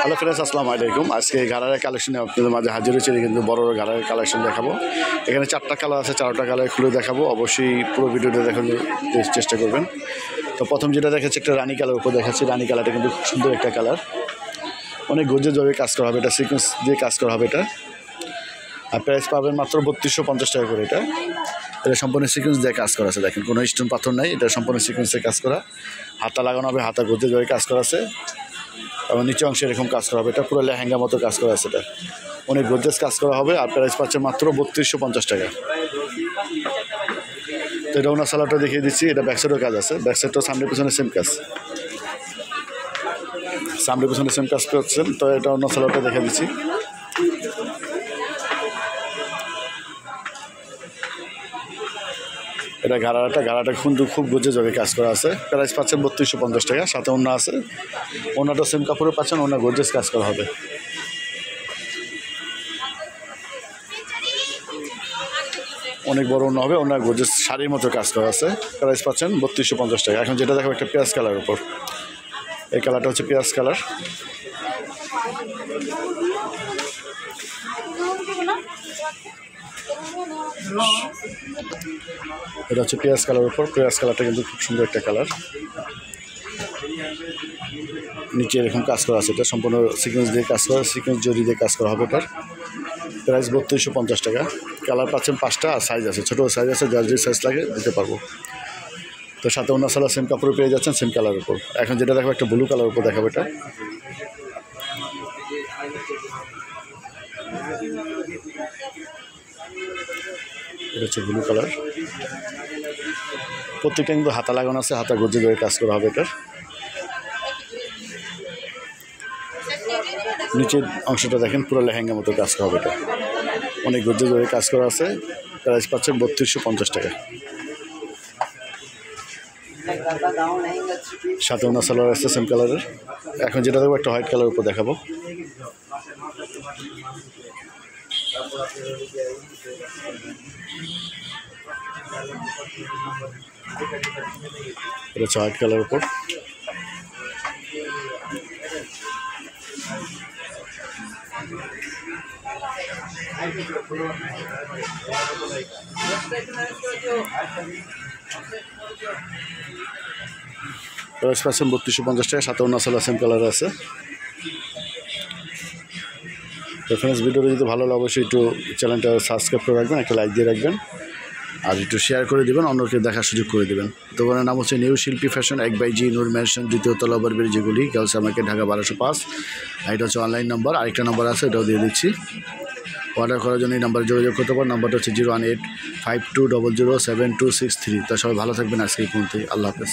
Hello friends, আসসালামু আলাইকুম। আজকে গাড়ারের কালেকশনে আপনাদের মাঝে হাজির হয়েছে, কিন্তু বড় বড় গাড়ারের কালেকশন দেখাবো। এখানে 4টা কালার আছে, 4টা কালার খুলে দেখাবো। অবশ্যই পুরো ভিডিওটা দেখানোর চেষ্টা করবেন। তো প্রথম যেটা দেখাচ্ছে একটা রানী কালার উপর দেখাচ্ছি। রানী কালারটা কিন্তু খুব সুন্দর একটা কালার, অনেক গর্জিয়াসভাবে কাজ করা হবে। এটা সিকোয়েন্স দিয়ে কাজ করা হবে। এটা আর প্রাইস পাবেন মাত্র 3250 টাকা করে। এটা সম্পূর্ণ সিকোয়েন্স দিয়ে কাজ করা আছে। দেখেন কোনো স্টোন পাথর নাই, এটা সম্পূর্ণ সিকোয়েন্সে কাজ করা। হাতা লাগানো হবে, হাতা গর্জিয়াসভাবে কাজ করা আছে এবং নিচে অংশে এরকম কাজ করা হবে। এটা পুরো লেহেঙ্গা মতো কাজ করা আছে। এটা অনেক গর্জিয়াস কাজ করা হবে। আর প্রাইস পাচ্ছে মাত্র 3250 টাকা। তো এটা ওনার সালোয়ারটা দেখিয়ে দিচ্ছি। এটা ব্যাকসাইডেও কাজ আছে, ব্যাকসাইডটাও সামনে পিছনে সেম কাজ, সামনে পিছনে সেম কাজ করছেন। তো এটা ওনার সালোয়ারটা দেখে দিচ্ছি। এটা গাড়াটা কিন্তু খুব গর্জিয়াসভাবে কাজ করা আছে। প্রাইস পাচ্ছেন 3250 টাকা। সাথে ওনা আছে, ওনাটা সেম কাপড়ে পাচ্ছেন। ওনা গর্জিয়াস কাজ করা হবে, অনেক বড় ওনা হবে। ওনার গর্জিয়াস শাড়ির মতো কাজ করা আছে। প্রাইস পাচ্ছেন 3250 টাকা। এখন যেটা দেখাবো একটা পেঁয়াজ কালার উপর। এই কালারটা হচ্ছে পেঁয়াজ কালার। এটা হচ্ছে পেঁয়াজ কালার উপর। পেঁয়াজ কালারটা কিন্তু খুব সুন্দর একটা কালার। নিচে এরকম কাজ করা আছে। এটা সম্পূর্ণ সিকোয়েন্স দিয়ে কাজ করা, সিকোয়েন্স জরি দিয়ে কাজ করা হবে। এটার প্রাইস 3250 টাকা। কালার পাচ্ছেন 5টা, আর সাইজ আছে, ছোটো সাইজ আছে, যার যে সাইজ লাগে দিতে পারবো। তো সাথে অন্য সালোয়ার সেম কাপড়ে পেয়ে যাচ্ছেন, সেম কালার উপর। এখন যেটা দেখাবো একটা ব্লু কালার উপর দেখাবো। এটা হচ্ছে ব্লু কালার। প্রত্যেকটা কিন্তু হাতা লাগানো আছে, হাতা গর্জিয়াস করে কাজ করা হবে। এটার নিচের অংশটা দেখেন, পুরো লেহেঙ্গা মতো কাজ করা হবে। এটা অনেক গর্জিয়াস করে কাজ করা আছে। প্রাইস পাচ্ছেন 3250 টাকা। সাথে ওনার সালোয়ার আছে সেম কালারের। এখন যেটা দেখবো একটা হোয়াইট কালার উপর দেখাবো। এটা হচ্ছে হোয়াইট কালার উপর। প্রাইস পাচ্ছেন 3250 টাকা। সাথে অন্য সালোয়ার সেম কালার আছে। তো ফ্রেন্ডস, ভিডিওটা যদি ভালো লাগে অবশ্যই একটু চ্যানেলটা সাবস্ক্রাইব করে রাখবেন, একটা লাইক দিয়ে রাখবেন, আর একটু শেয়ার করে দেবেন, অন্যকে দেখার সুযোগ করে দেবেন। দোকানের নাম হচ্ছে নিউ শিল্পী ফ্যাশন, 1/G নূর ম্যানশন, 2য় তলা, ওভারব্রিজ, যেগুলি গার্লস মার্কেট, ঢাকা 1205। আর এটা হচ্ছে অনলাইন নাম্বার। আরেকটা নাম্বার আছে, এটাও দিয়ে দিচ্ছি। অর্ডার করার জন্য এই নাম্বারে যোগাযোগ করতে পারেন। নাম্বারটা হচ্ছে 01852007263। তা সবাই ভালো থাকবেন। আজকে এই পর্যন্তই। আল্লাহ হাফেজ।